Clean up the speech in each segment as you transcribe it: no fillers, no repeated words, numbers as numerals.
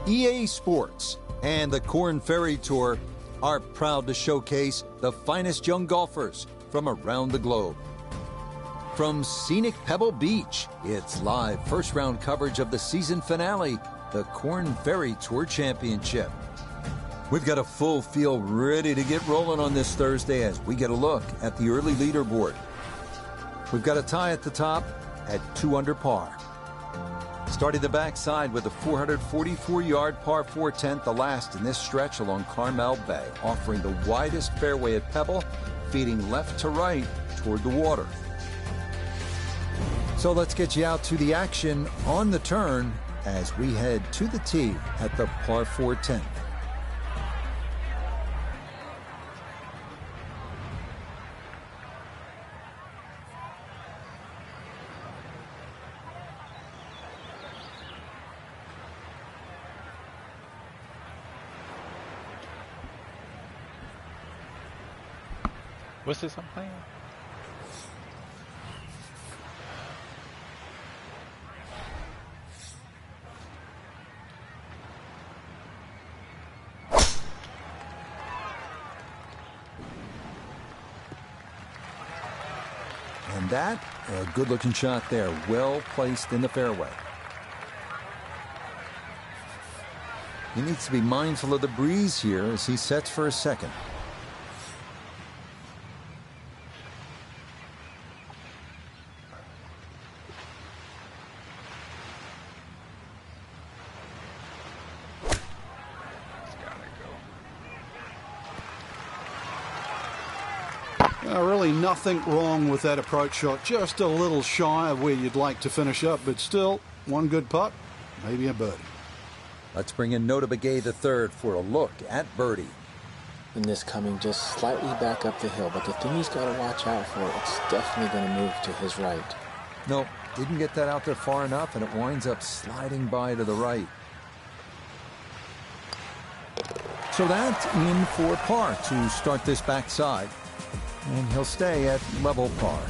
EA Sports and the Korn Ferry Tour are proud to showcase the finest young golfers from around the globe. From scenic Pebble Beach, it's live first-round coverage of the season finale, the Korn Ferry Tour Championship. We've got a full field ready to get rolling on this Thursday as we get a look at the early leaderboard. We've got a tie at the top at 2 under par. Starting the backside with a 444-yard par 4 10th, the last in this stretch along Carmel Bay, offering the widest fairway at Pebble, feeding left to right toward the water. So let's get you out to the action on the turn as we head to the tee at the par 4 10th. What's this I'm playing? And that, a good-looking shot there, well placed in the fairway. He needs to be mindful of the breeze here as he sets for a second. Really nothing wrong with that approach shot. Just a little shy of where you'd like to finish up, but still one good putt, maybe a birdie. Let's bring in Notah Begay III for a look at birdie. And this coming just slightly back up the hill, but the thing he's got to watch out for, it's definitely going to move to his right. Nope, didn't get that out there far enough, and it winds up sliding by to the right. So that's in for par to start this backside. And he'll stay at level par.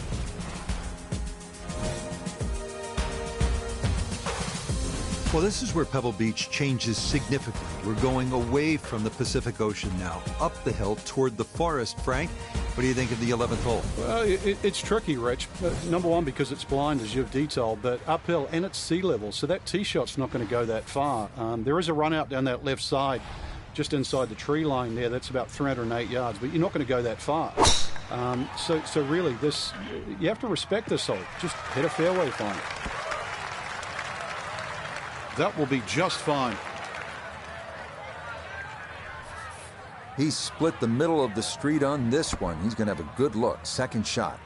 Well, this is where Pebble Beach changes significantly. We're going away from the Pacific Ocean now, up the hill toward the forest. Frank, what do you think of the 11th hole? Well, it's tricky, Rich. Number one, because it's blind, as you've detailed, but uphill and it's sea level, so that tee shot's not going to go that far. There is a run out down that left side, just inside the tree line there. That's about 308 yards, but you're not going to go that far. So really, this you have to respect this hole. Just hit a fairway find. That will be just fine. He split the middle of the street on this one. He's going to have a good look. Second shot.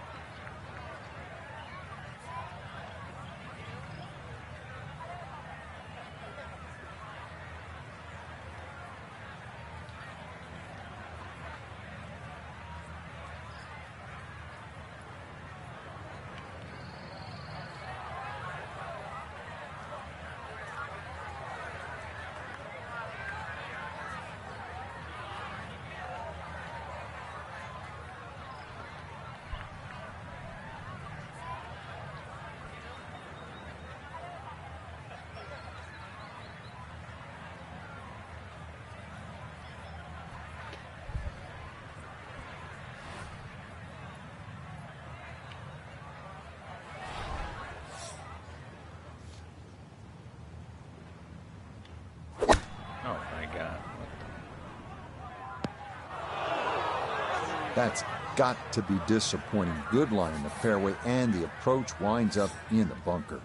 That's got to be disappointing. Good line in the fairway, and the approach winds up in the bunker.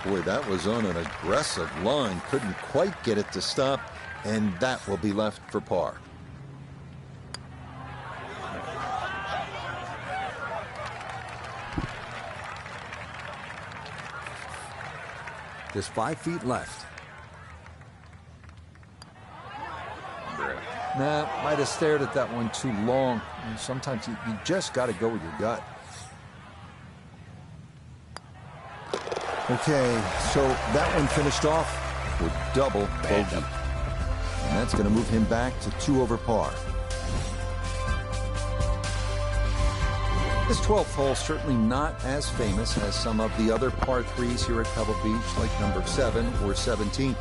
Boy, that was on an aggressive line. Couldn't quite get it to stop, and that will be left for par. Just 5 feet left. Nah, might have stared at that one too long. And sometimes you just got to go with your gut. Okay, so that one finished off with double bogey. And that's going to move him back to 2 over par. This 12th hole certainly not as famous as some of the other par 3s here at Pebble Beach, like number 7 or 17.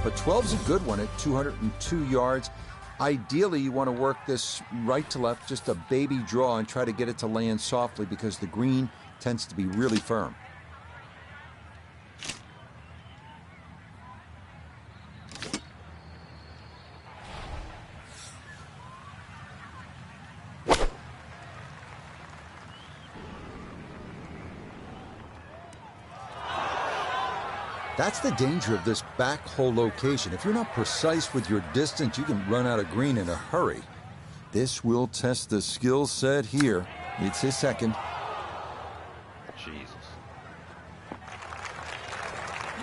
But 12's a good one at 202 yards. Ideally, you want to work this right to left, just a baby draw, and try to get it to land softly because the green tends to be really firm. That's the danger of this back hole location. If you're not precise with your distance, you can run out of green in a hurry. This will test the skill set here. It's his second. Jesus.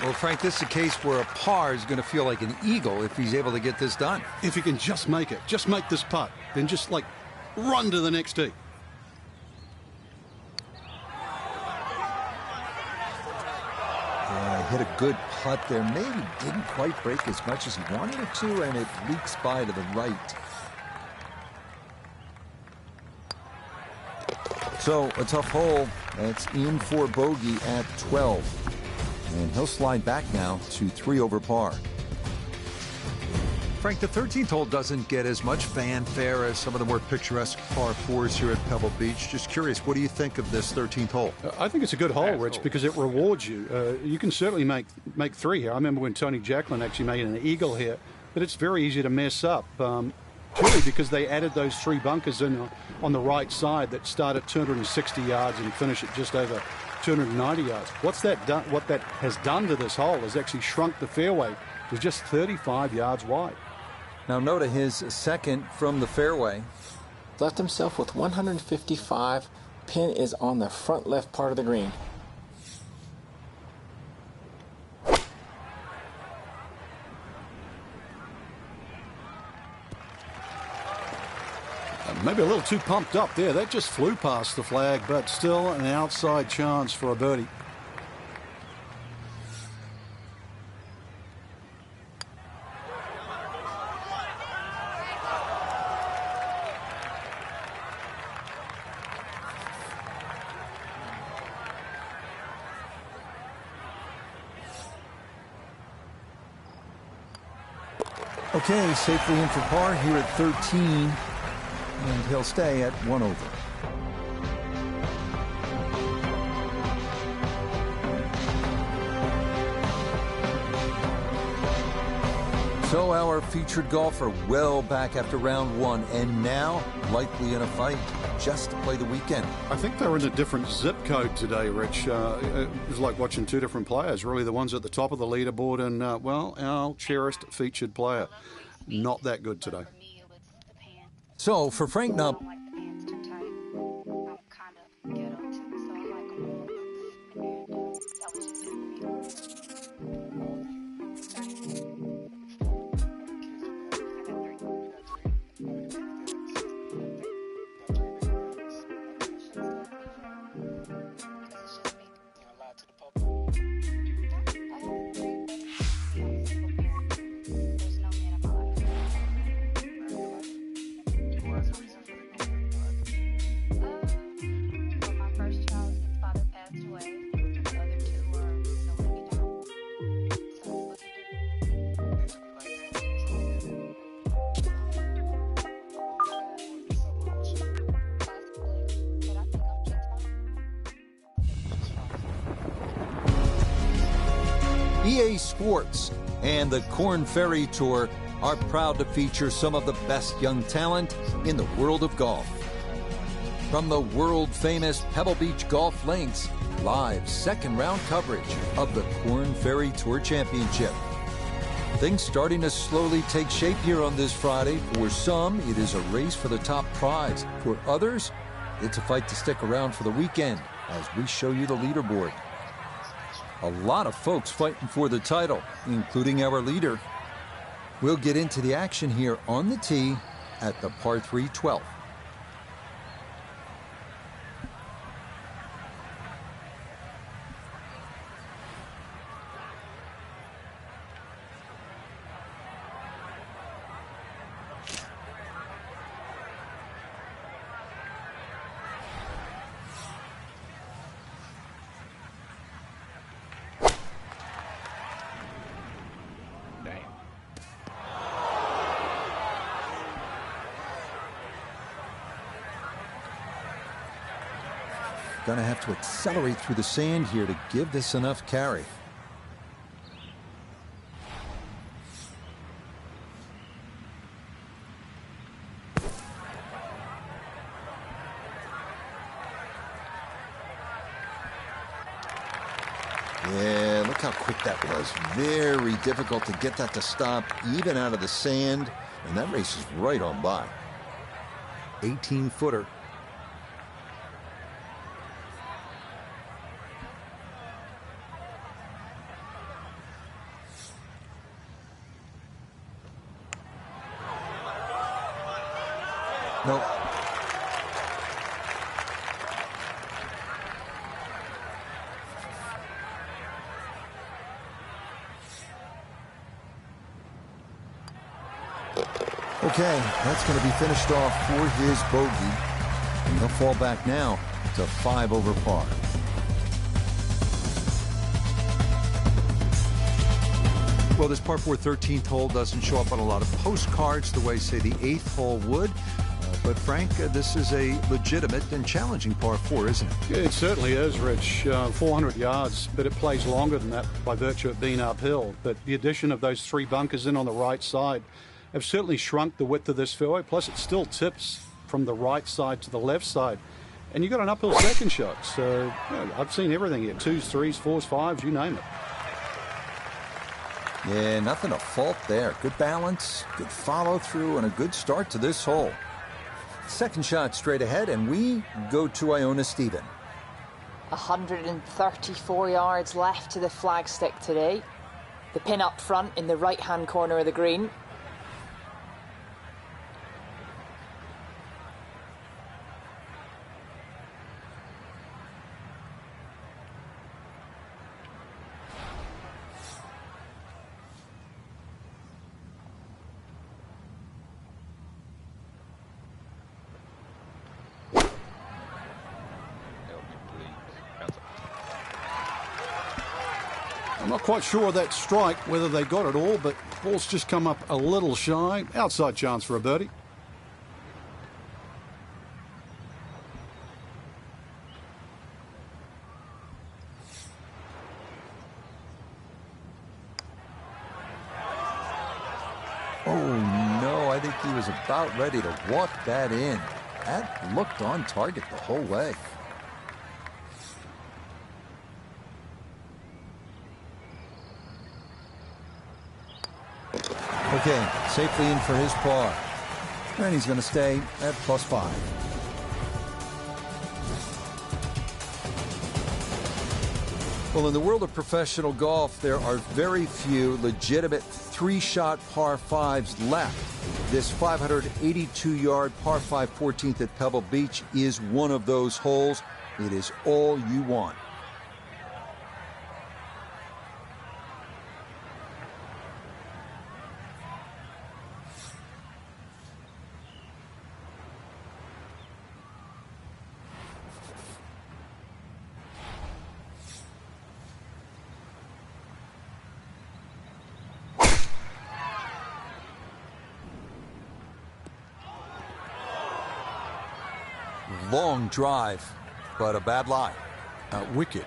Well, Frank, this is a case where a par is going to feel like an eagle if he's able to get this done. If he can just make it, just make this putt, then just like run to the next tee. Hit a good putt there. Maybe didn't quite break as much as he wanted it to, and it leaks by to the right. So a tough hole. That's in for bogey at 12. And he'll slide back now to 3 over par. Frank, the 13th hole doesn't get as much fanfare as some of the more picturesque par 4s here at Pebble Beach. Just curious, what do you think of this 13th hole? I think it's a good hole, Rich, because it rewards you. You can certainly make 3 here. I remember when Tony Jacklin actually made an eagle here, but it's very easy to mess up. Purely because they added those 3 bunkers in on the right side that start at 260 yards and finish at just over 290 yards. What that has done to this hole is actually shrunk the fairway to just 35 yards wide. Now Nota, his second from the fairway. Left himself with 155. Pin is on the front left part of the green. Maybe a little too pumped up there. That just flew past the flag, but still an outside chance for a birdie. Okay, safely in for par here at 13, and he'll stay at 1 over. So our featured golfer well back after round 1, and now likely in a fight just to play the weekend. I think they're in a different zip code today, Rich. It was like watching two different players, really. The ones at the top of the leaderboard and, well, our cherished featured player. Not that good today. So for Frank Nupp, EA Sports and the Korn Ferry Tour are proud to feature some of the best young talent in the world of golf. From the world-famous Pebble Beach Golf Links, live second-round coverage of the Korn Ferry Tour Championship. Things starting to slowly take shape here on this Friday. For some, it is a race for the top prize. For others, it's a fight to stick around for the weekend as we show you the leaderboard. A lot of folks fighting for the title, including our leader. We'll get into the action here on the tee at the par 3 12th. Gonna have to accelerate through the sand here to give this enough carry. Yeah, look how quick that was. Very difficult to get that to stop, even out of the sand. And that race is right on by. 18-footer. Nope. Okay, that's going to be finished off for his bogey. And he'll fall back now to 5 over par. Well, this par 4 13th hole doesn't show up on a lot of postcards the way, say, the 8th hole would. But, Frank, this is a legitimate and challenging par 4, isn't it? Yeah, it certainly is, Rich. 400 yards, but it plays longer than that by virtue of being uphill. But the addition of those 3 bunkers in on the right side have certainly shrunk the width of this fairway. Plus, it still tips from the right side to the left side. And you've got an uphill second shot. So, I've seen everything here. 2s, 3s, 4s, 5s, you name it. Yeah, nothing to fault there. Good balance, good follow-through, and a good start to this hole. Second shot straight ahead, and we go to Iona Stephen. 134 yards left to the flagstick today. The pin up front in the right-hand corner of the green. I'm not quite sure of that strike, whether they got it all, but ball's just come up a little shy. Outside chance for a birdie. Oh, no, I think he was about ready to walk that in. That looked on target the whole way. Okay, safely in for his par. And he's going to stay at +5. Well, in the world of professional golf, there are very few legitimate three-shot par 5s left. This 582-yard par 5 14th at Pebble Beach is one of those holes. It is all you want. Long drive, but a bad lie. Wicked.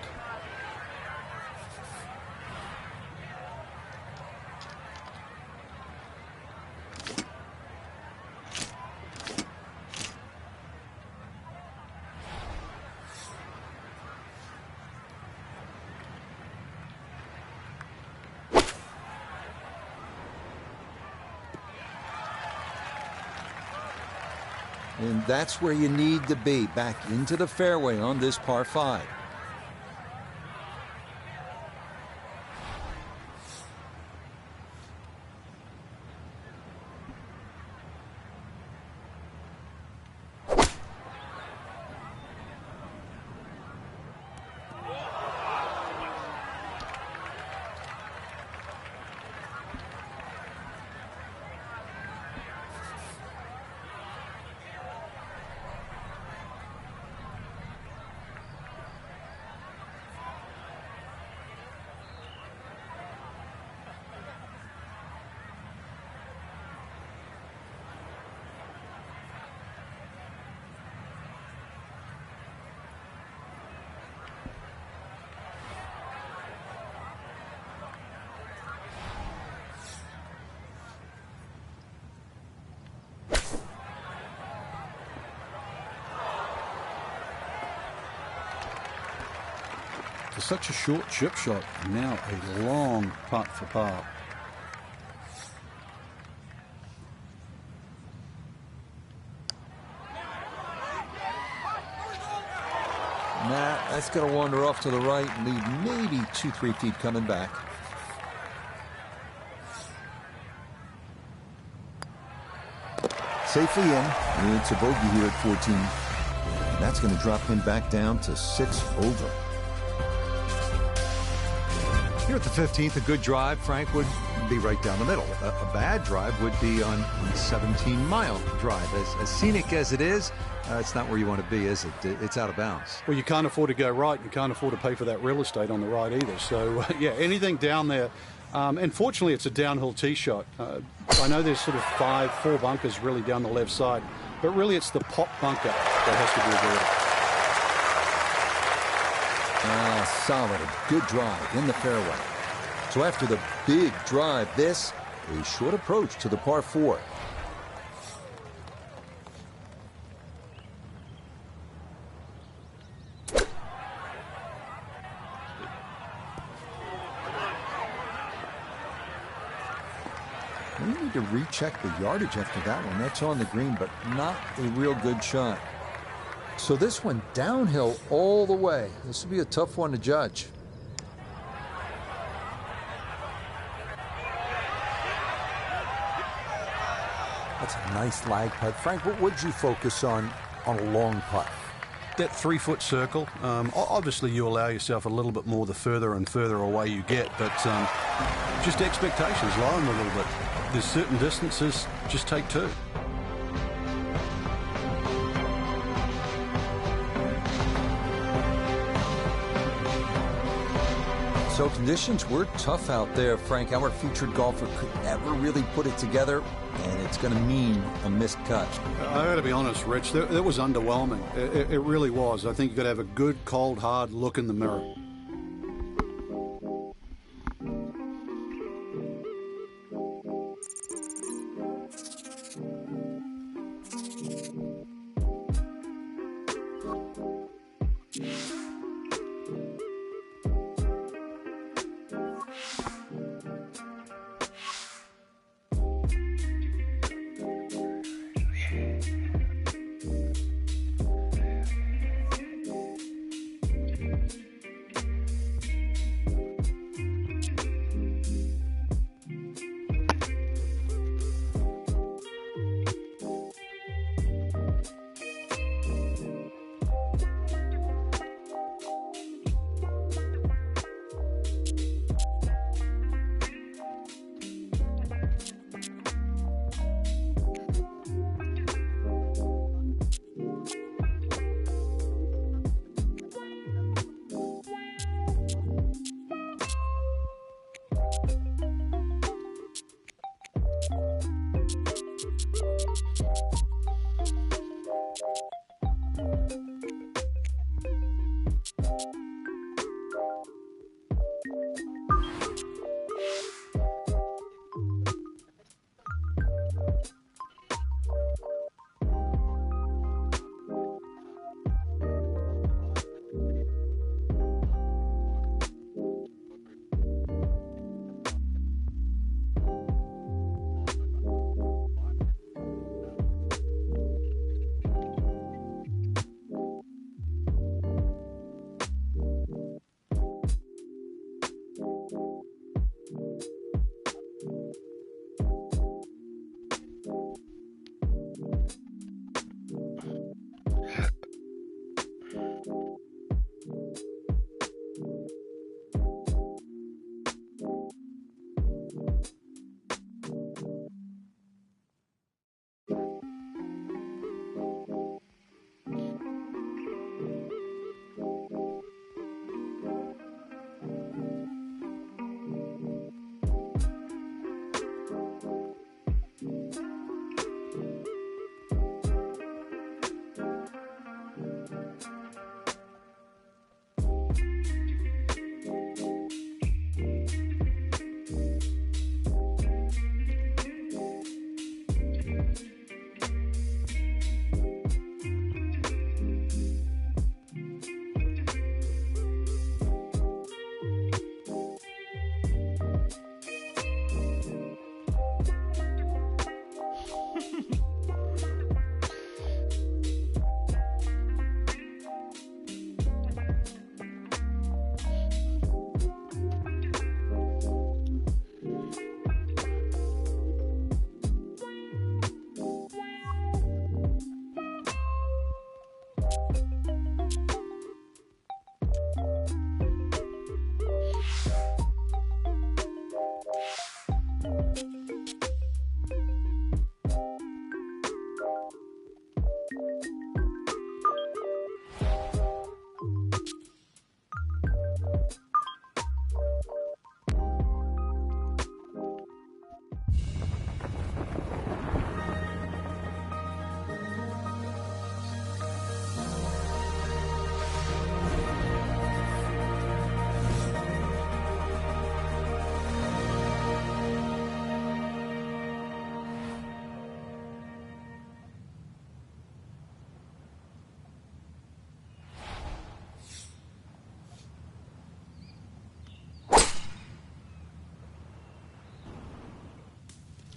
And that's where you need to be, back into the fairway on this par 5. For such a short chip shot, now a long putt for par. Nah, that's going to wander off to the right and leave maybe 2-3 feet coming back. Safely in. It's a bogey here at 14. And that's going to drop him back down to 6 over. Here at the 15th, a good drive, Frank, would be right down the middle. A bad drive would be on a 17-mile drive. As scenic as it is, it's not where you want to be, is it? It's out of bounds. Well, you can't afford to go right. You can't afford to pay for that real estate on the right either. So, yeah, anything down there. And fortunately, it's a downhill tee shot. I know there's sort of 4 bunkers really down the left side, but really it's the pop bunker that has to be avoided. Solid, a good drive in the fairway. So after the big drive, this, a short approach to the par 4. We need to recheck the yardage after that one. That's on the green, but not a real good shot. So this one downhill all the way. This will be a tough one to judge. That's a nice lag putt. Frank, what would you focus on a long putt? That 3-foot circle. Obviously, you allow yourself a little bit more the further and further away you get, but just expectations, lower them a little bit. There's certain distances, just take 2. So conditions were tough out there, Frank. Our featured golfer could never really put it together, and it's going to mean a missed cut. I got to be honest, Rich, that was underwhelming. It really was. I think you got to have a good, cold, hard look in the mirror.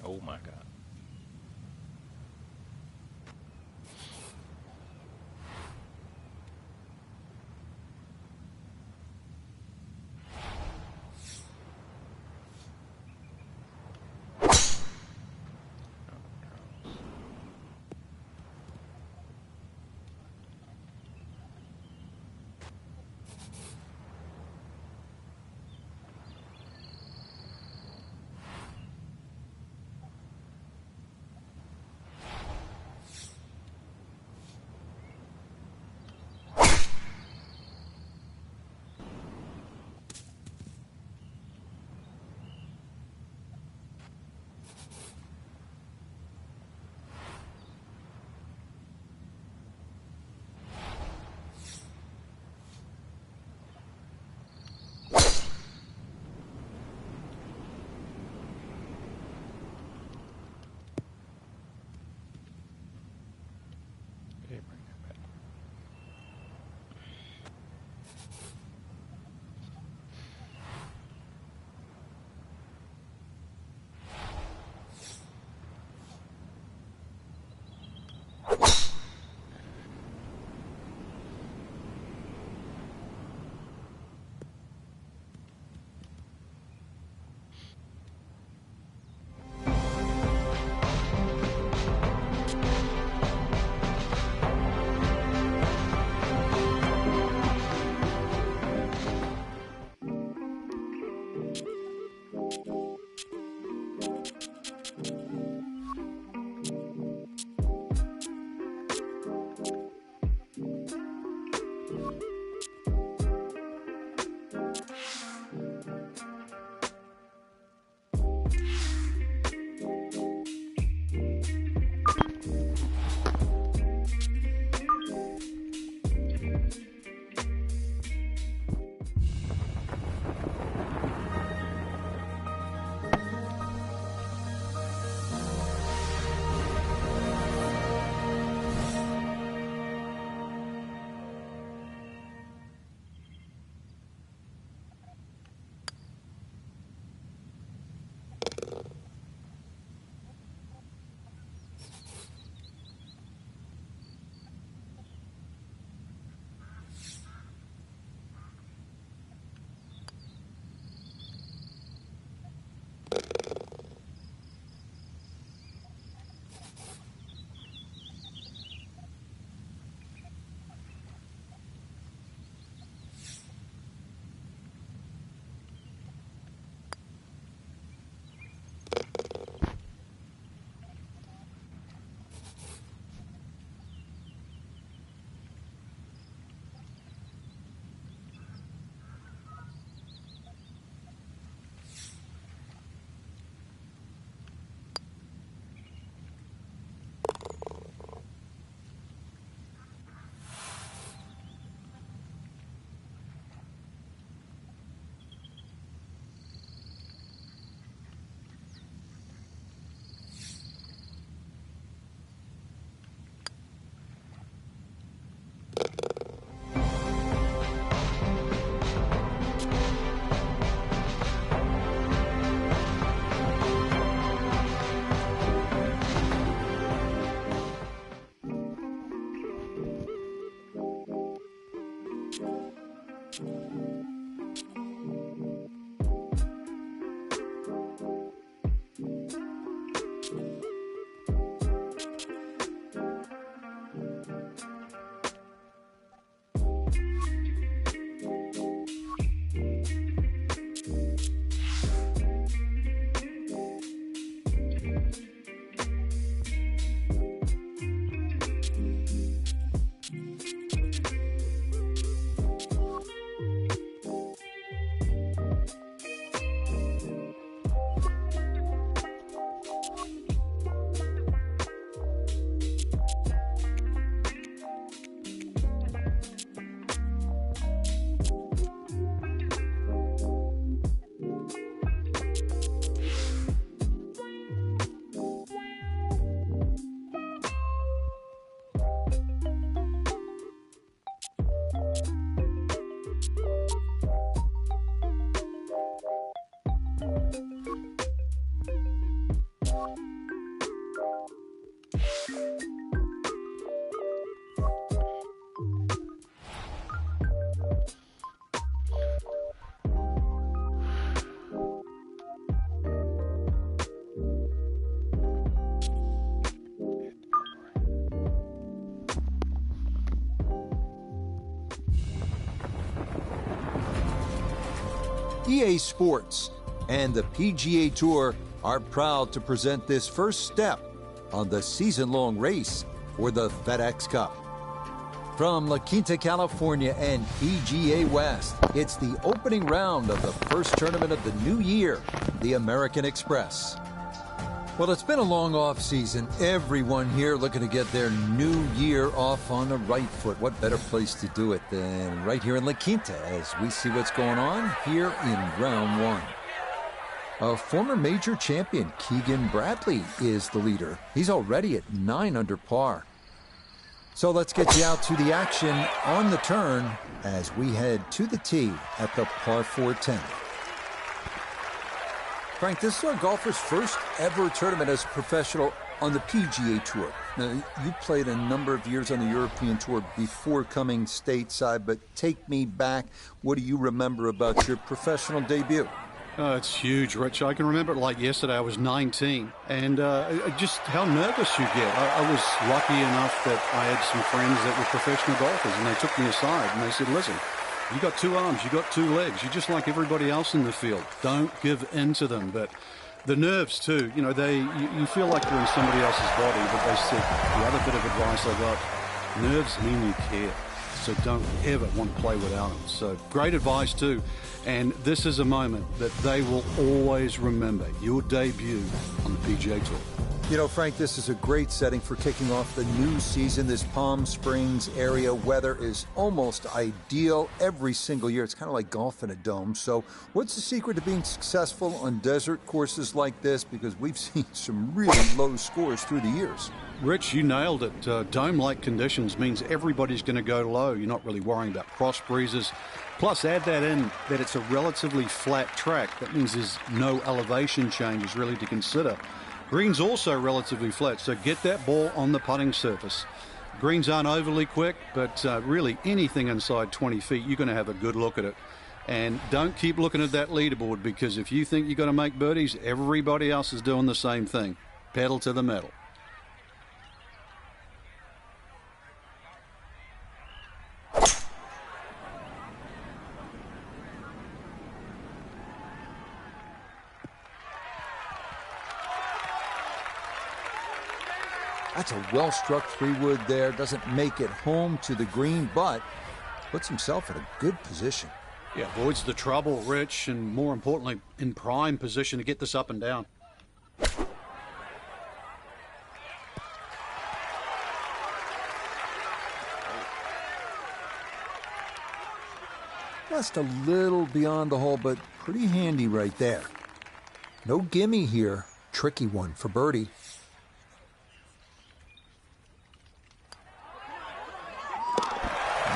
Oh my God. EA Sports and the PGA Tour are proud to present this first step on the season-long race for the FedEx Cup. From La Quinta, California and PGA West, it's the opening round of the first tournament of the new year, the American Express. Well, it's been a long off-season. Everyone here looking to get their new year off on the right foot. What better place to do it than right here in La Quinta as we see what's going on here in round one. A former major champion, Keegan Bradley, is the leader. He's already at 9 under par. So let's get you out to the action on the turn as we head to the tee at the par 410. Frank, this is our golfer's first ever tournament as a professional on the PGA Tour. Now, you played a number of years on the European Tour before coming stateside, but take me back. What do you remember about your professional debut? It's huge, Rich. I can remember it like yesterday. I was 19, and just how nervous you get. I was lucky enough that I had some friends that were professional golfers, and they took me aside, and they said, listen, you got 2 arms, you got 2 legs. You're just like everybody else in the field. Don't give in to them. But the nerves, too, you know, you feel like you're in somebody else's body, but they said, the other bit of advice I got, nerves mean you care. So don't ever want to play without them. So great advice, too. And this is a moment that they will always remember, your debut on the PGA Tour. You know, Frank, this is a great setting for kicking off the new season. This Palm Springs area weather is almost ideal every single year. It's kind of like golf in a dome. So what's the secret to being successful on desert courses like this? Because we've seen some really low scores through the years. Rich, you nailed it. Dome-like conditions means everybody's going to go low. You're not really worrying about cross breezes. Plus, add that in that it's a relatively flat track. That means there's no elevation changes really to consider. Green's also relatively flat, so get that ball on the putting surface. Greens aren't overly quick, but really anything inside 20 feet, you're going to have a good look at it. And don't keep looking at that leaderboard, because if you think you're going to make birdies, everybody else is doing the same thing. Pedal to the metal. That's a well-struck 3-wood there. Doesn't make it home to the green, but puts himself in a good position. Yeah, avoids the trouble, Rich, and more importantly, in prime position to get this up and down. Just a little beyond the hole, but pretty handy right there. No gimme here. Tricky one for birdie.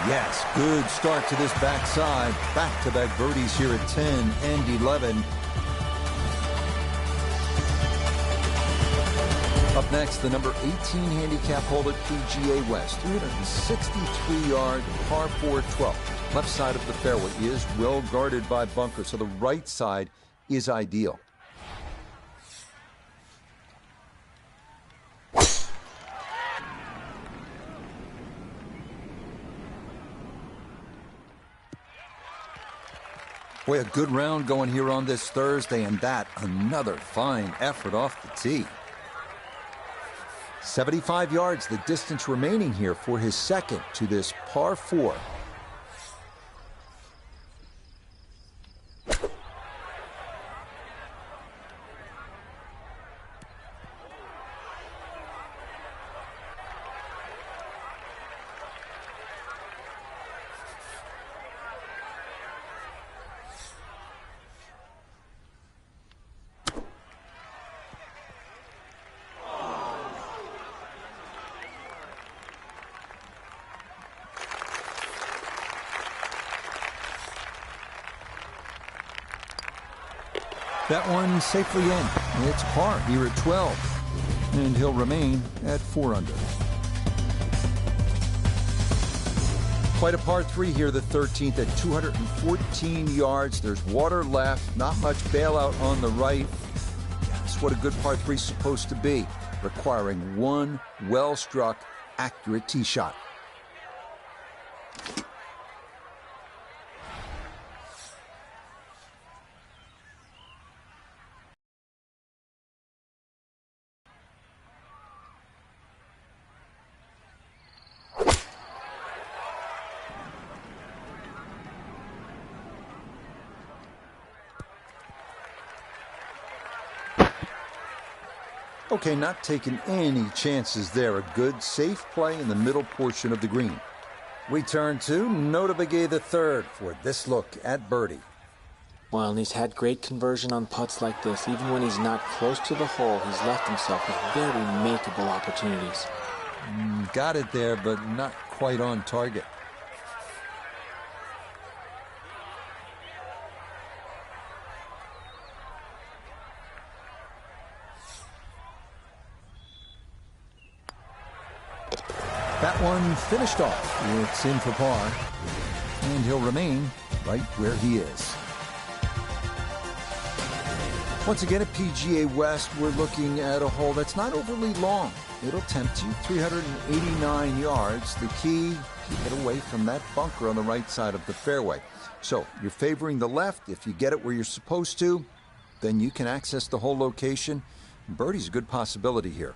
Yes, good start to this backside. Back-to-back birdies here at 10 and 11. Up next, the number 18 handicap hole at PGA West. 363-yard par 4 12. Left side of the fairway is well guarded by bunkers, so the right side is ideal. Boy, a good round going here on this Thursday, and that another fine effort off the tee. 75 yards, the distance remaining here for his second to this par 4. That one safely in. It's par here at 12. And he'll remain at 4 under. Quite a par 3 here, the 13th at 214 yards. There's water left, not much bailout on the right. That's what a good par 3 is supposed to be, requiring one well-struck, accurate tee shot. Okay, not taking any chances there. A good, safe play in the middle portion of the green. We turn to Notah Begay III for this look at birdie. Well, and he's had great conversion on putts like this. Even when he's not close to the hole, he's left himself with very makeable opportunities. Got it there, but not quite on target. That one finished off. It's in for par, and he'll remain right where he is. Once again at PGA West, we're looking at a hole that's not overly long. It'll tempt you, 389 yards. The key, keep it away from that bunker on the right side of the fairway. So you're favoring the left. If you get it where you're supposed to, then you can access the whole location. Birdie's a good possibility here.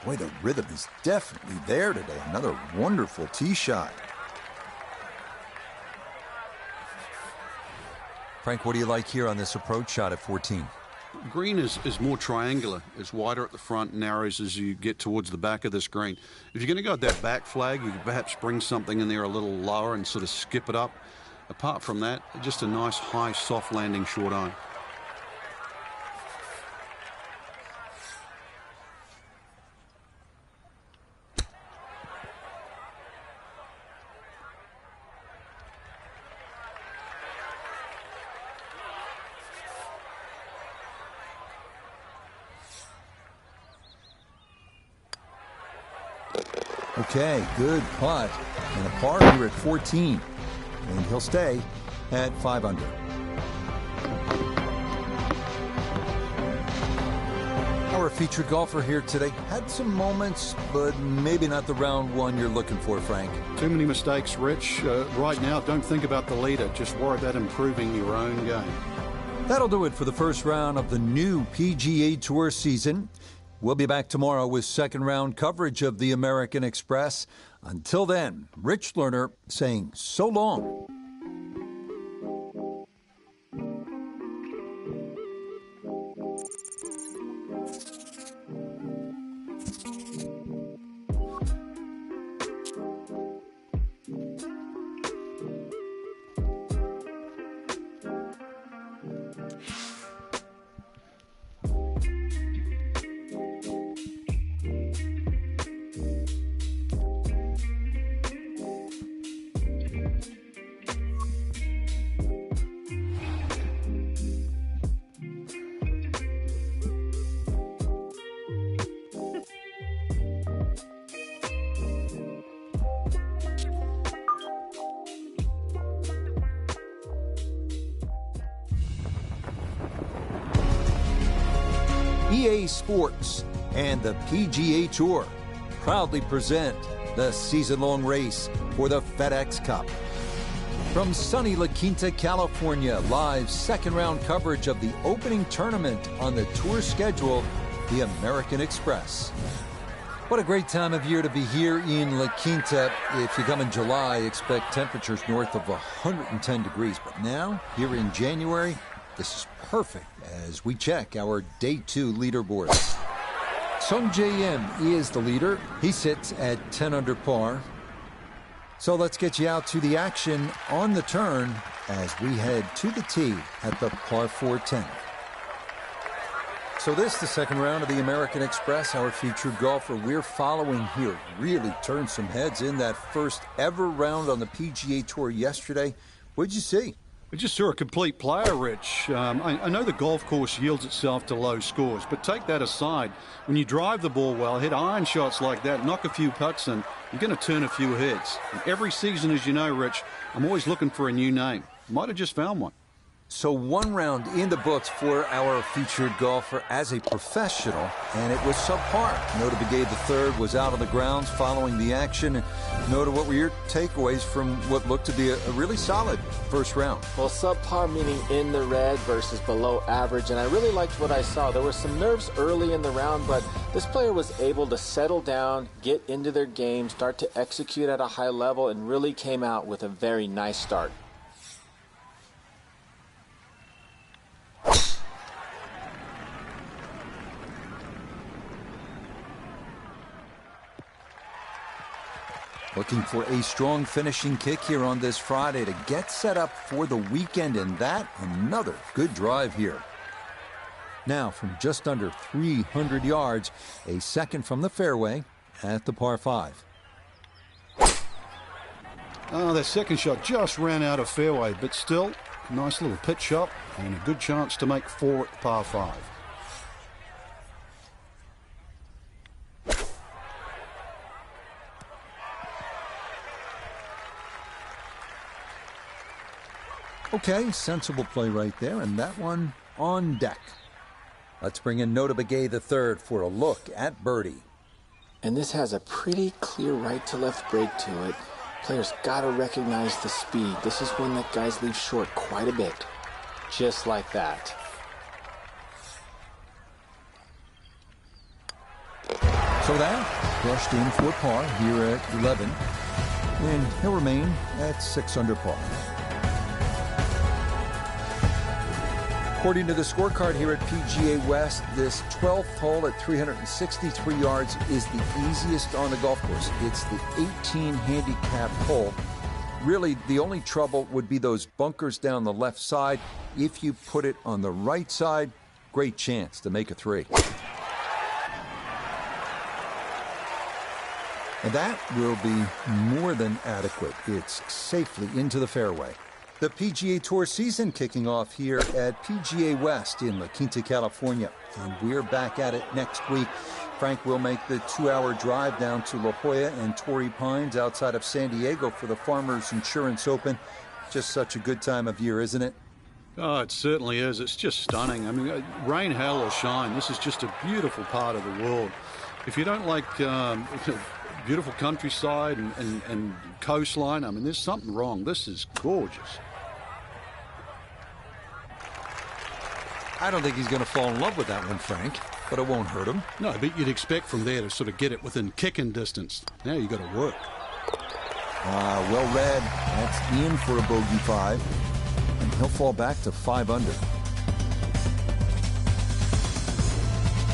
Boy, the rhythm is definitely there today. Another wonderful tee shot. Frank, what do you like here on this approach shot at 14? Green is more triangular. It's wider at the front, narrows as you get towards the back of this green. If you're going to go with that back flag, you could perhaps bring something in there a little lower and sort of skip it up. Apart from that, just a nice, high, soft landing short iron. Okay, good putt. And a par here at 14. And he'll stay at 5 under. Our featured golfer here today had some moments, but maybe not the round one you're looking for, Frank. Too many mistakes, Rich. Right now, don't think about the leader. Just worry about improving your own game. That'll do it for the first round of the new PGA Tour season. We'll be back tomorrow with second round coverage of the American Express. Until then, Rich Lerner saying so long. EA Sports and the PGA Tour proudly present the season-long race for the FedEx Cup. From sunny La Quinta, California, live second-round coverage of the opening tournament on the tour schedule, the American Express. What a great time of year to be here in La Quinta. If you come in July, expect temperatures north of 110 degrees. But now, here in January, this is perfect as we check our Day 2 leaderboard. Sungjae Im is the leader. He sits at 10 under par. So let's get you out to the action on the turn as we head to the tee at the par 4 10th. So this, the second round of the American Express. Our featured golfer we're following here really turned some heads in that first ever round on the PGA Tour yesterday. What'd you see? We just saw a complete player, Rich. I know the golf course yields itself to low scores, but take that aside. When you drive the ball well, hit iron shots like that, knock a few putts in, you're going to turn a few heads. And every season, as you know, Rich, I'm always looking for a new name. Might have just found one. So one round in the books for our featured golfer as a professional, and it was subpar. Nota Begay III was out on the grounds following the action. Nota, what were your takeaways from what looked to be a really solid first round? Well, subpar meaning in the red versus below average, and I really liked what I saw. There were some nerves early in the round, but this player was able to settle down, get into their game, start to execute at a high level, and really came out with a very nice start. Looking for a strong finishing kick here on this Friday to get set up for the weekend, and that another good drive here. Now from just under 300 yards, a second from the fairway at the par 5. Oh, that second shot just ran out of fairway, but still, nice little pitch shot and a good chance to make 4 at the par 5. Okay, sensible play right there, and that one on deck. Let's bring in Nota Begay III for a look at birdie. And this has a pretty clear right to left break to it. Players got to recognize the speed. This is one that guys leave short quite a bit. Just like that. So that brushed in for par here at 11, and he'll remain at 6 under par. According to the scorecard here at PGA West, this 12th hole at 363 yards is the easiest on the golf course. It's the 18 handicap hole. Really, the only trouble would be those bunkers down the left side. If you put it on the right side, great chance to make a 3. And that will be more than adequate. It's safely into the fairway. The PGA Tour season kicking off here at PGA West in La Quinta, California. And we're back at it next week. Frank will make the 2-hour drive down to La Jolla and Torrey Pines outside of San Diego for the Farmers Insurance Open. Just such a good time of year, isn't it? Oh, it certainly is. It's just stunning. I mean, rain, hail, or shine, this is just a beautiful part of the world. If you don't like beautiful countryside and coastline, I mean, there's something wrong. This is gorgeous. I don't think he's going to fall in love with that one, Frank, but it won't hurt him. No, but you'd expect from there to sort of get it within kicking distance. Now you got to work. Well read. That's Ian for a bogey 5, and he'll fall back to 5 under.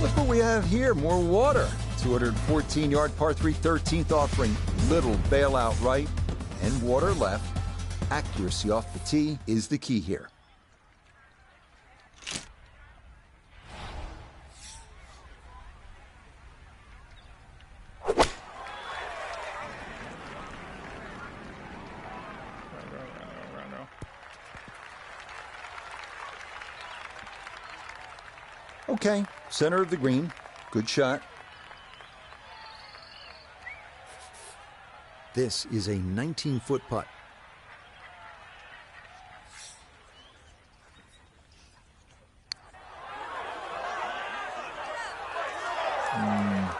Look what we have here, more water. 214-yard par 3 13th offering. Little bailout right and water left. Accuracy off the tee is the key here. Okay, center of the green. Good shot. This is a 19-foot putt.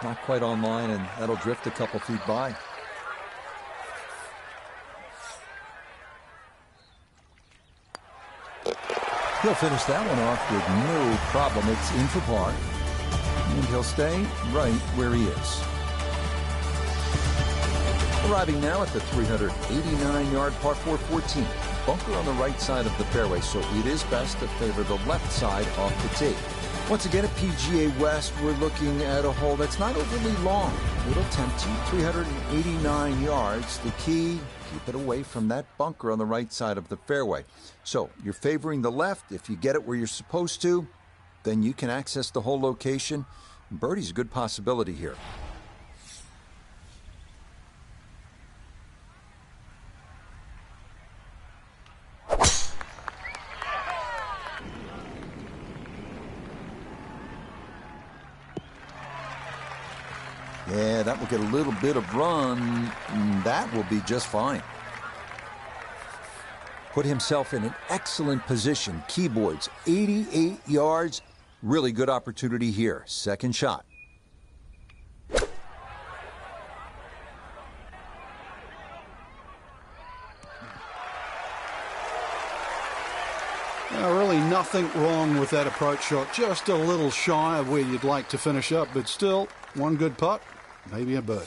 Not quite on line, and that'll drift a couple feet by. He'll finish that one off with no problem. It's in for par, and he'll stay right where he is. Arriving now at the 389-yard par 4 14. Bunker on the right side of the fairway, so it is best to favor the left side off the tee. Once again at PGA West, we're looking at a hole that's not overly long. It'll tempt you 389 yards. The key, keep it away from that bunker on the right side of the fairway. So you're favoring the left. If you get it where you're supposed to, then you can access the whole location. Birdie's a good possibility here. Yeah, that will get a little bit of run. That will be just fine. Put himself in an excellent position. Keyboards, 88 yards. Really good opportunity here. Second shot. Really nothing wrong with that approach shot. Just a little shy of where you'd like to finish up, but still, one good putt, maybe a birdie.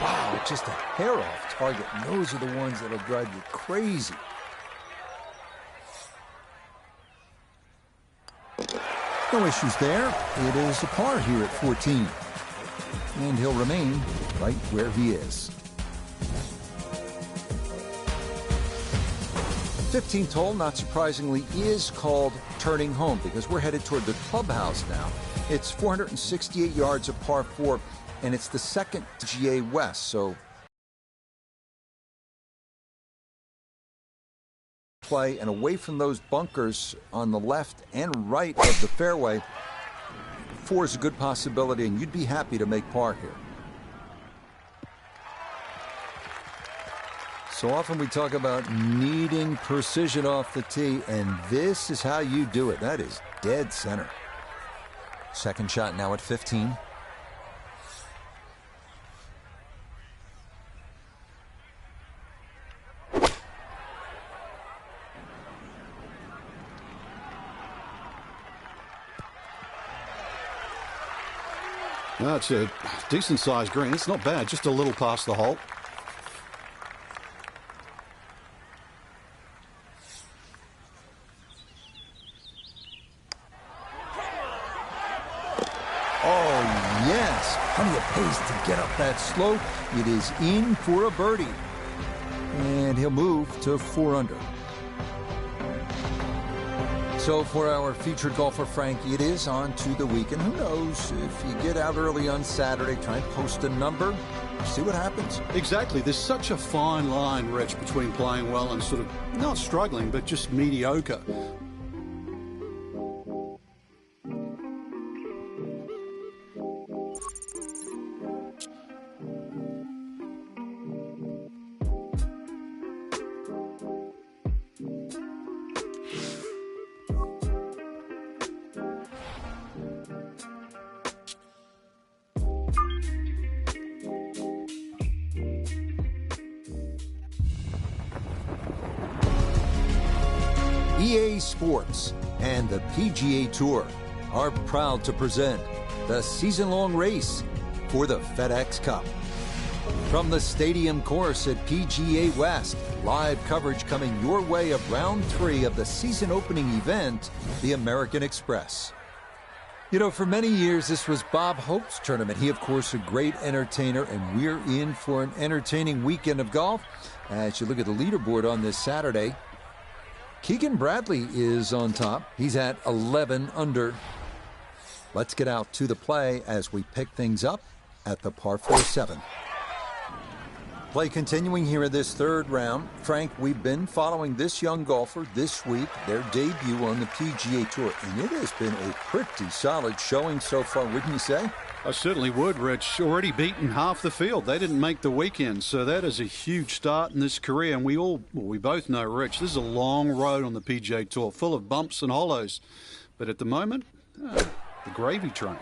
Wow, just a hair off target. And those are the ones that'll drive you crazy. No issues there. It is a par here at 14. And he'll remain right where he is. 15th hole, not surprisingly, is called Turning Home because we're headed toward the clubhouse now. It's 468 yards of par 4, and it's the second PGA West, so play and away from those bunkers on the left and right of the fairway. 4 is a good possibility, and you'd be happy to make par here. So often we talk about needing precision off the tee, and this is how you do it. That is dead center. Second shot now at 15. That's a decent-sized green. It's not bad, just a little past the hole. Oh, yes. Plenty of pace to get up that slope. It is in for a birdie. And he'll move to 4 under. So for our featured golfer, Frank, it is on to the weekend. Who knows? If you get out early on Saturday, try and post a number, see what happens. Exactly. There's such a fine line, Rich, between playing well and sort of not struggling, but just mediocre. EA Sports and the PGA Tour are proud to present the season-long race for the FedEx Cup. From the stadium course at PGA West, live coverage coming your way of round 3 of the season opening event, the American Express. You know, for many years, this was Bob Hope's tournament. He, of course, a great entertainer, and we're in for an entertaining weekend of golf. As you look at the leaderboard on this Saturday, Keegan Bradley is on top. He's at 11 under. Let's get out to the play as we pick things up at the par 4-7. Play continuing here in this third round. Frank, we've been following this young golfer this week, their debut on the PGA Tour, and it has been a pretty solid showing so far, wouldn't you say? I certainly would, Rich. Already beaten half the field. They didn't make the weekend, so that is a huge start in this career. And we both know, Rich, this is a long road on the PGA Tour, full of bumps and hollows. But at the moment, the gravy train.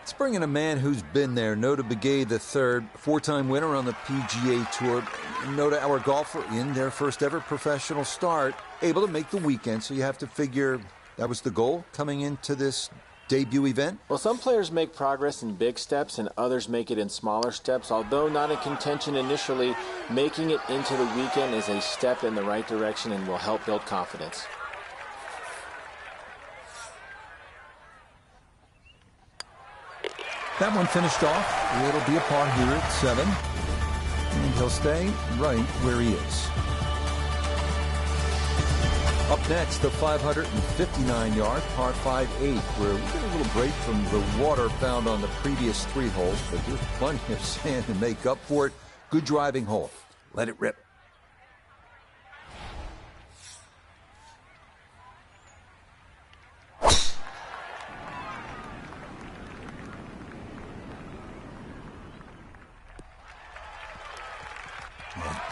Let's bring in a man who's been there. Nota Begay III, 4-time winner on the PGA Tour. Nota, our golfer in their first ever professional start, able to make the weekend. So you have to figure that was the goal coming into this debut event? Well, some players make progress in big steps and others make it in smaller steps. Although not in contention initially, making it into the weekend is a step in the right direction and will help build confidence. That one finished off. It'll be a par here at 7. And he'll stay right where he is. Up next, the 559-yard par 5-8, where we get a little break from the water found on the previous 3 holes, but there's plenty of sand to make up for it. Good driving hole. Let it rip.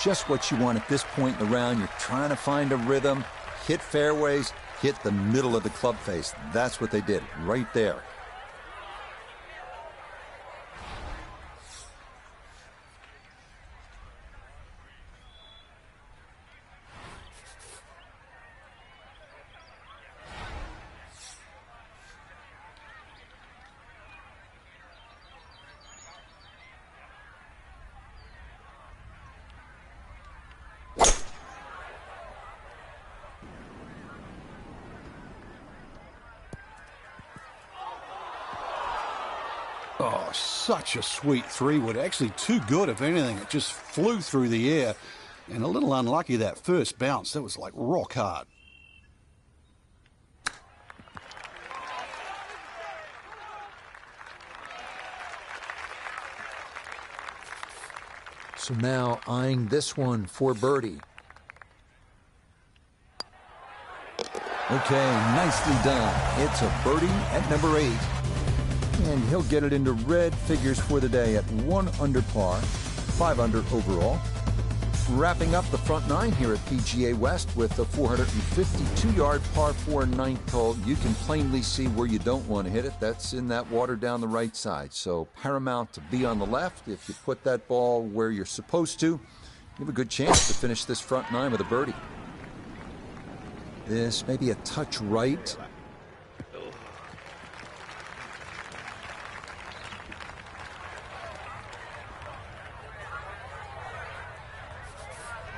Just what you want at this point in the round. You're trying to find a rhythm, hit fairways, hit the middle of the club face. That's what they did right there. Oh, such a sweet 3-wood. Actually too good, if anything. It just flew through the air. And a little unlucky that first bounce. That was like rock hard. So now eyeing this one for birdie. Okay, nicely done. It's a birdie at number 8. And he'll get it into red figures for the day at 1 under par, 5 under overall. Wrapping up the front 9 here at PGA West with a 452-yard par 4 9th hole. You can plainly see where you don't want to hit it. That's in that water down the right side. So paramount to be on the left. If you put that ball where you're supposed to, you have a good chance to finish this front 9 with a birdie. This may be a touch right.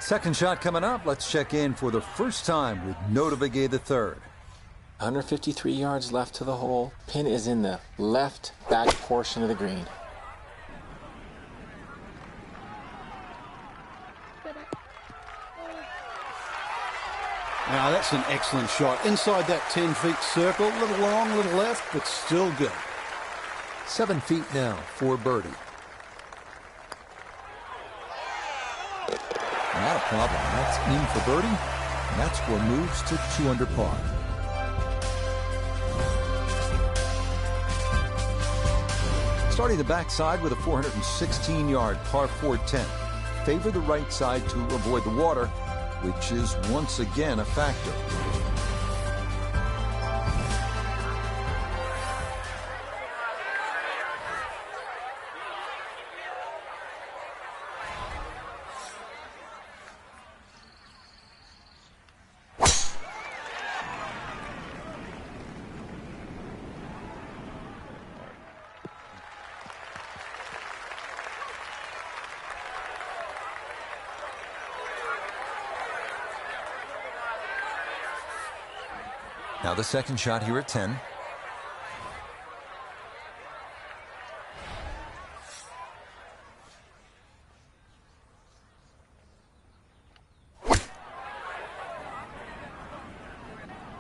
Second shot coming up. Let's check in for the first time with Notah Begay III. 153 yards left to the hole. Pin is in the left back portion of the green. Now that's an excellent shot. Inside that 10 feet circle. A little long, a little left, but still good. 7 feet now for birdie. Not a problem. That's in for birdie. And that score moves to 2 under par. Starting the backside with a 416-yard par 4-10. Favor the right side to avoid the water, which is once again a factor. Now the second shot here at 10.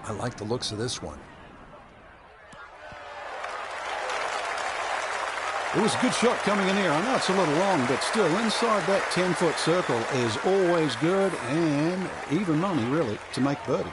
I like the looks of this one. It was a good shot coming in here. I know it's a little long, but still inside that 10-foot circle is always good, and even money, really, to make birdie.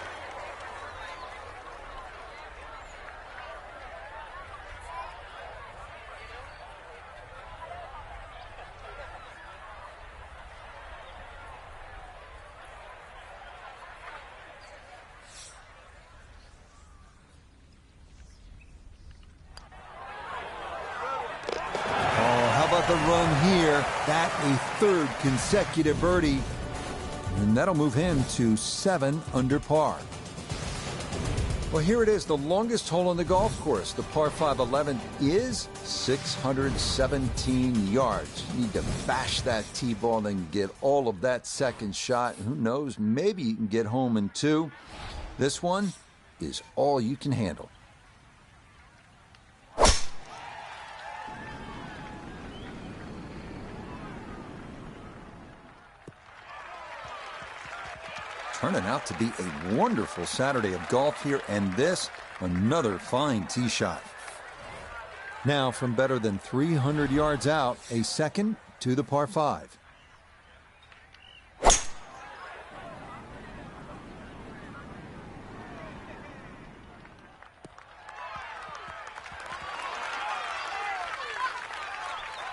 The run here, that a 3rd consecutive birdie, and that'll move him to 7 under par. Well, here it is, the longest hole on the golf course. The par 5 11 is 617 yards. You need to bash that tee ball and get all of that second shot. Who knows, maybe you can get home in 2. This one is all you can handle. turning out to be a wonderful Saturday of golf here, and this, another fine tee shot. Now, from better than 300 yards out, a second to the par 5.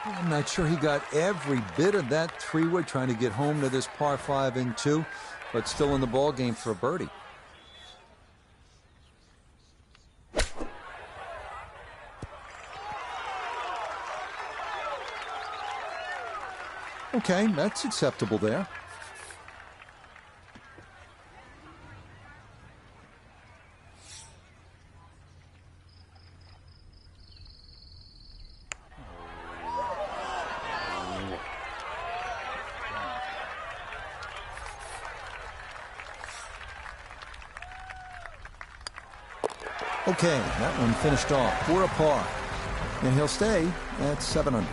I'm not sure he got every bit of that 3-wood trying to get home to this par 5 and 2, but still in the ball game for a birdie. Okay, that's acceptable there. Okay, that one finished off for a par, and he'll stay at 7 under.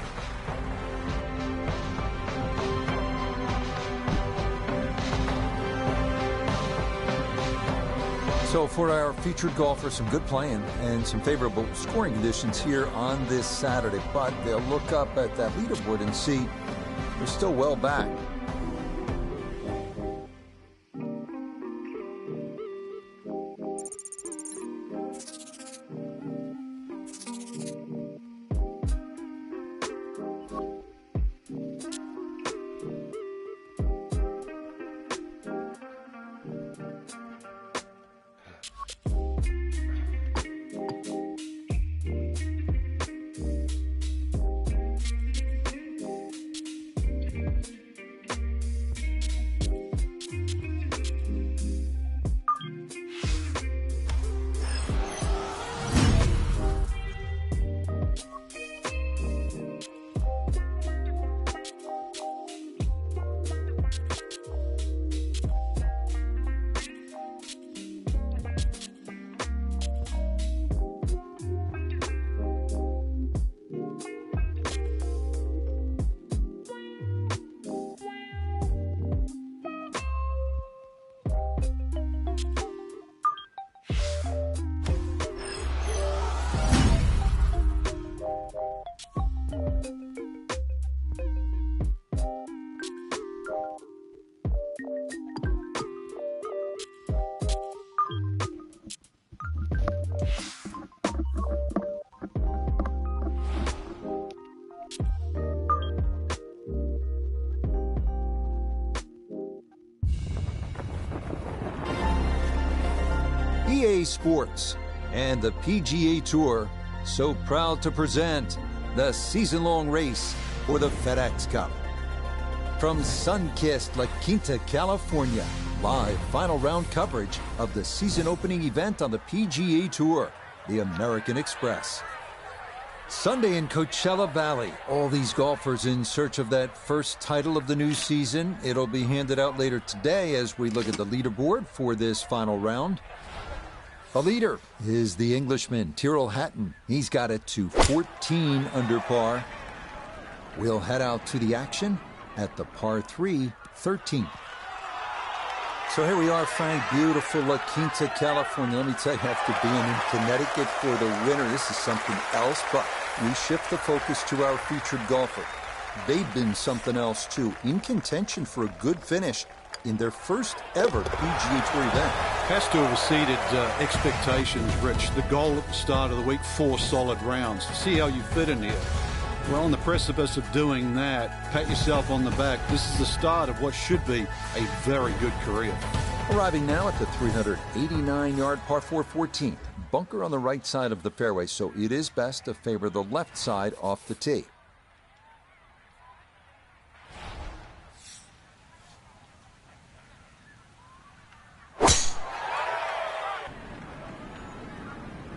So for our featured golfers, some good playing and some favorable scoring conditions here on this Saturday, but they'll look up at that leaderboard and see they're still well back. EA Sports and the PGA Tour so proud to present the season-long race for the FedEx Cup. From sun-kissed La Quinta, California, live final round coverage of the season opening event on the PGA Tour, the American Express. Sunday in Coachella Valley, all these golfers in search of that first title of the new season. It'll be handed out later today as we look at the leaderboard for this final round. The leader is the Englishman, Tyrrell Hatton. He's got it to 14 under par. We'll head out to the action at the par 3, 13. So here we are, Frank, beautiful La Quinta, California. Let me tell you, after being in Connecticut for the winter, this is something else, but we shift the focus to our featured golfer. They've been something else, too, in contention for a good finish in their first ever PGA Tour event. Has to have exceeded expectations, Rich. The goal at the start of the week, 4 solid rounds. See how you fit in here. Well, on the precipice of doing that, pat yourself on the back. This is the start of what should be a very good career. Arriving now at the 389-yard par 4 14th. Bunker on the right side of the fairway, so it is best to favor the left side off the tee.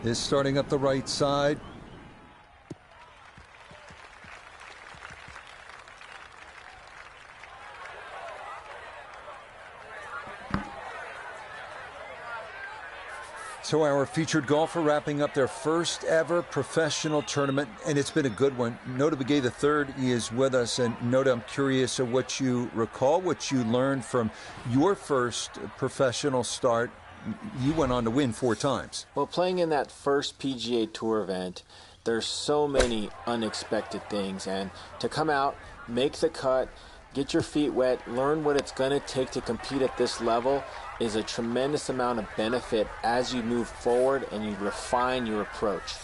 Is starting up the right side. So our featured golfer wrapping up their first ever professional tournament, and it's been a good one. Notah Begay III is with us, and Notah, I'm curious of what you recall, what you learned from your first professional start. You went on to win 4 times. Well, playing in that first PGA Tour event, there's so many unexpected things, and to come out, make the cut, get your feet wet, learn what it's going to take to compete at this level is a tremendous amount of benefit as you move forward and you refine your approach.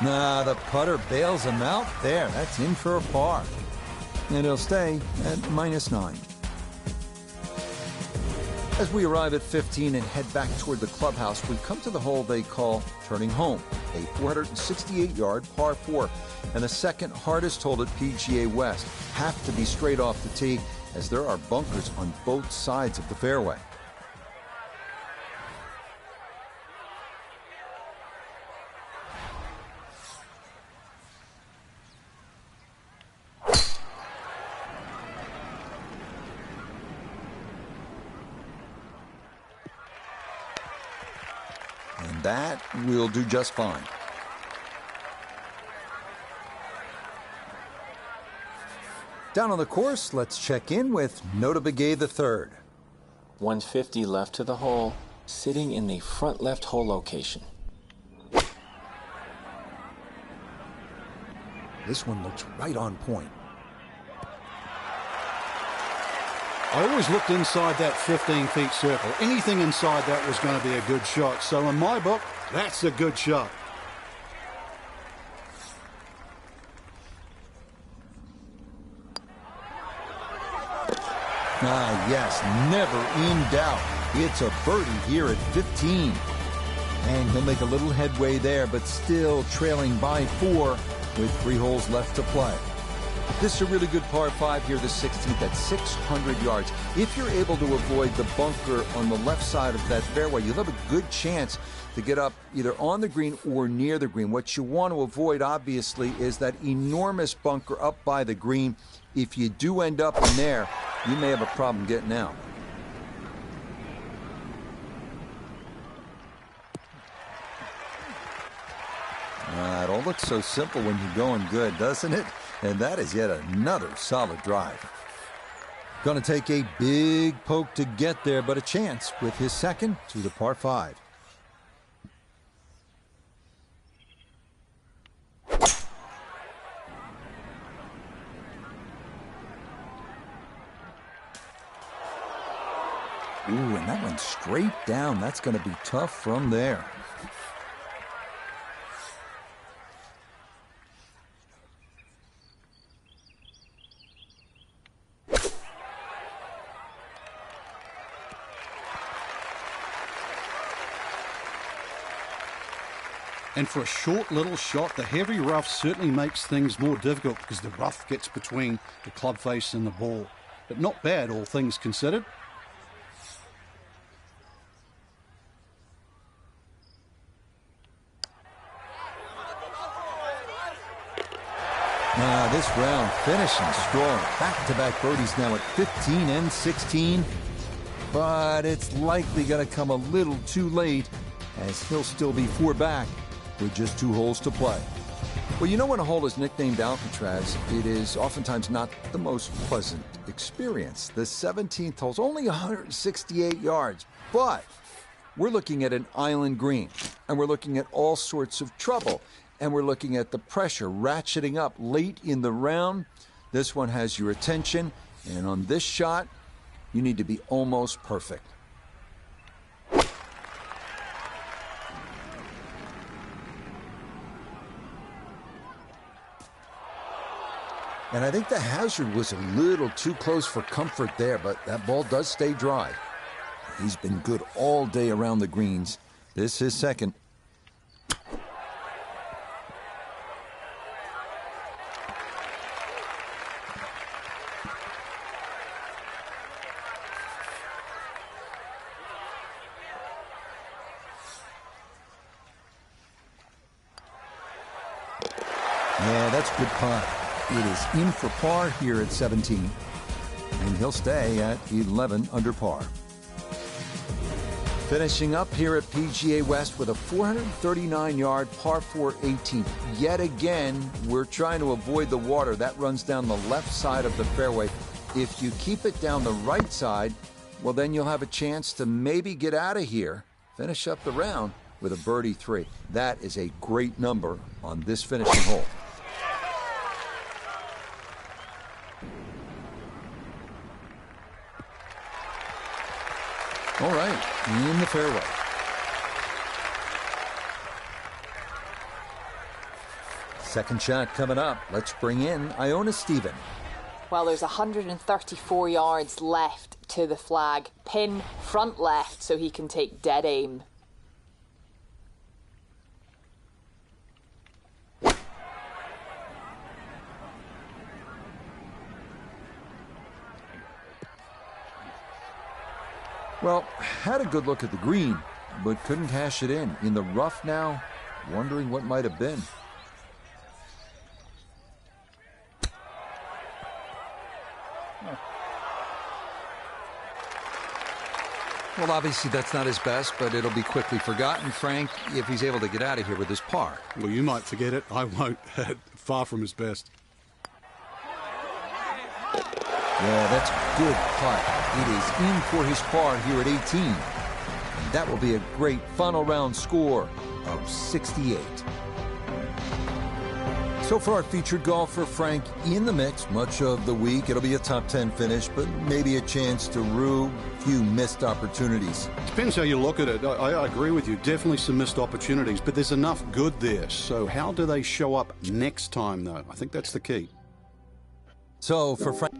Nah, the putter bails him out there. That's in for a par. And he'll stay at -9. As we arrive at 15 and head back toward the clubhouse, we come to the hole they call Turning Home, a 468-yard par 4, and the second hardest hole at PGA West. Have to be straight off the tee, as there are bunkers on both sides of the fairway. And that will do just fine. Down on the course, let's check in with Notah Begay III. 150 left to the hole, sitting in the front left hole location. This one looks right on point. I always looked inside that 15-feet circle. Anything inside that was going to be a good shot. So in my book, that's a good shot. Ah, yes, never in doubt. It's a birdie here at 15. And he'll make a little headway there, but still trailing by 4 with 3 holes left to play. This is a really good par 5 here, the 16th at 600 yards. If you're able to avoid the bunker on the left side of that fairway, you'll have a good chance to get up either on the green or near the green. What you want to avoid, obviously, is that enormous bunker up by the green. If you do end up in there, you may have a problem getting out. It all looks so simple when you're going good, doesn't it? And that is yet another solid drive. Going to take a big poke to get there, but a chance with his second to the par 5. Ooh, and that went straight down. That's going to be tough from there. And for a short little shot, the heavy rough certainly makes things more difficult because the rough gets between the club face and the ball. But not bad, all things considered. This round finishing strong. Back-to-back birdies now at 15 and 16. But it's likely going to come a little too late, as he'll still be 4 back with just 2 holes to play. Well, you know, when a hole is nicknamed Alcatraz, it is oftentimes not the most pleasant experience. The 17th hole's only 168 yards, but we're looking at an island green, and we're looking at all sorts of trouble, and we're looking at the pressure ratcheting up late in the round. This one has your attention, and on this shot, you need to be almost perfect. And I think the hazard was a little too close for comfort there, but that ball does stay dry. He's been good all day around the greens. This is second. Yeah, that's a good putt. It is in for par here at 17. And he'll stay at 11 under par. Finishing up here at PGA West with a 439-yard par 4 18. Yet again, we're trying to avoid the water. That runs down the left side of the fairway. If you keep it down the right side, well, then you'll have a chance to maybe get out of here, finish up the round with a birdie 3. That is a great number on this finishing hole. All right, in the fairway. Second shot coming up. Let's bring in Iona Stephen. Well, there's 134 yards left to the flag. Pin front left so he can take dead aim. Well, had a good look at the green, but couldn't cash it in. In the rough now, wondering what might have been. Well, obviously that's not his best, but it'll be quickly forgotten, Frank, if he's able to get out of here with his par. Well, you might forget it. I won't. Far from his best. Yeah, that's a good putt. It is in for his par here at 18. And that will be a great final round score of 68. So for our featured golfer, Frank, in the mix much of the week. It'll be a top 10 finish, but maybe a chance to rue a few missed opportunities. Depends how you look at it. I agree with you. Definitely some missed opportunities, but there's enough good there. So how do they show up next time, though? I think that's the key. So for Frank...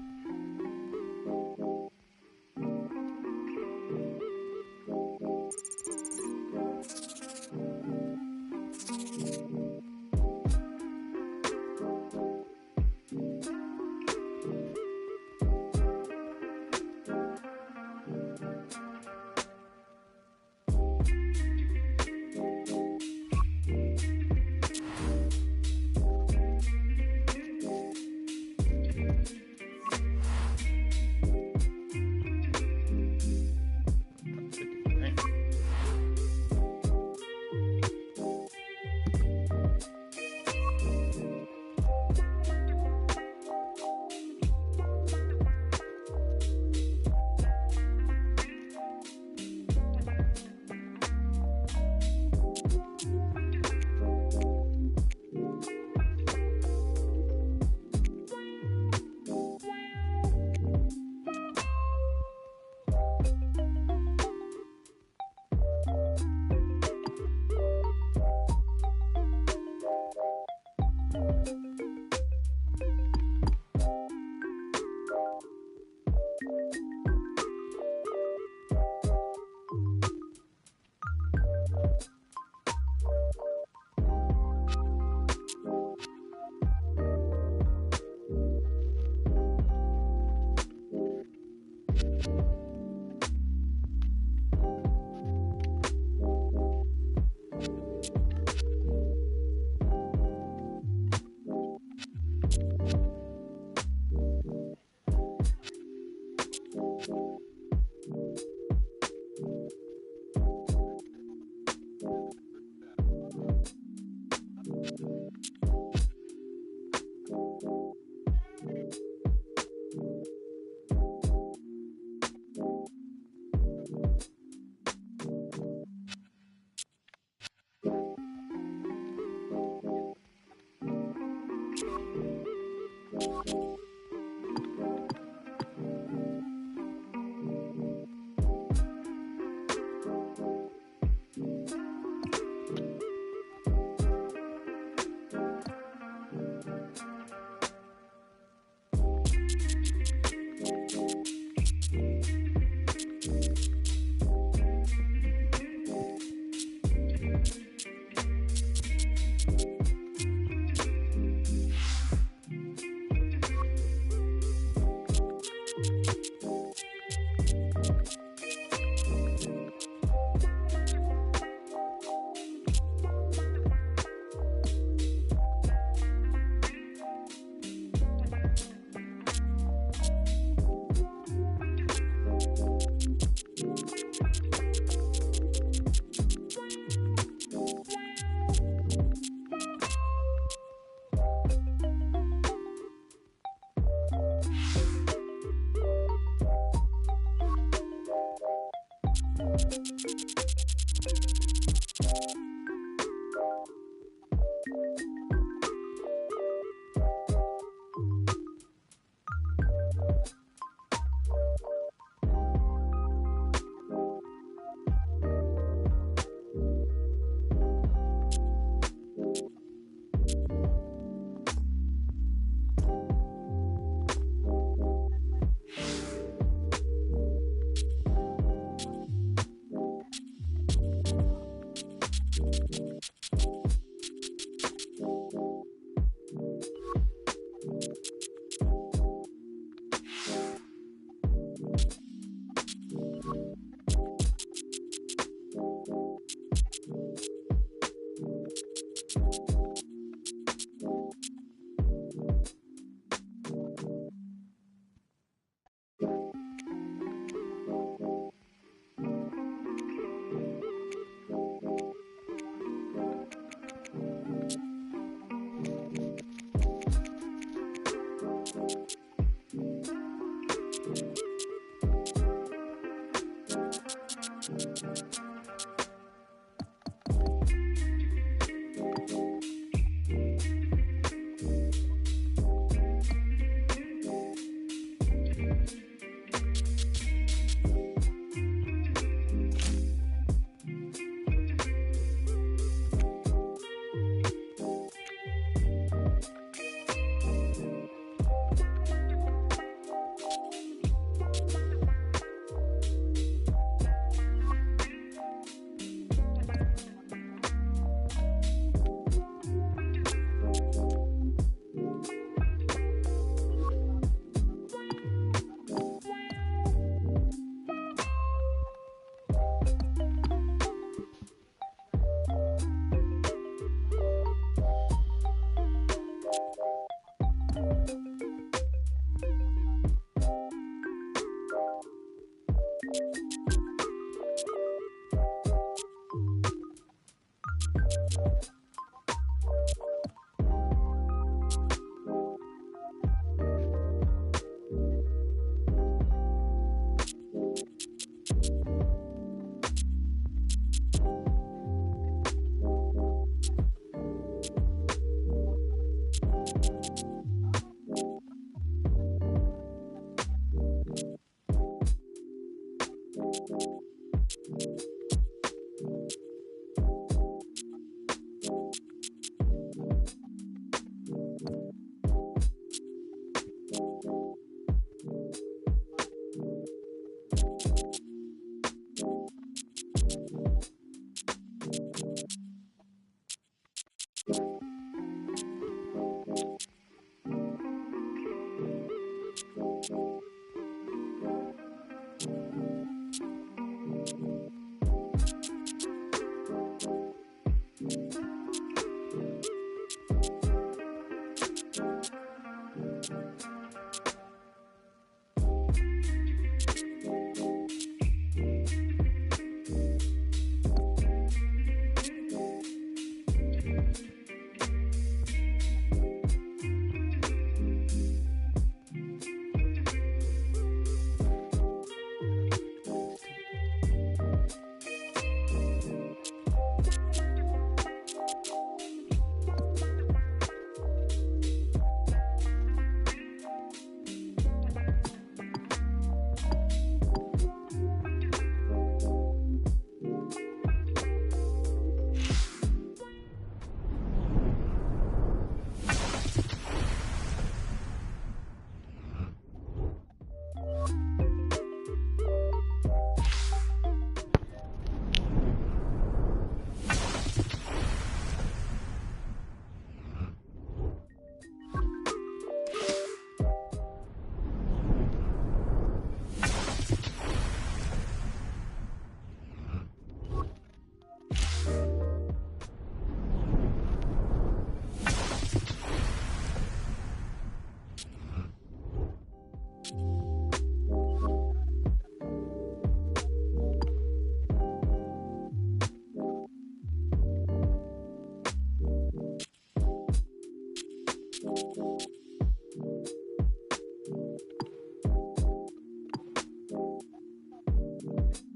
it.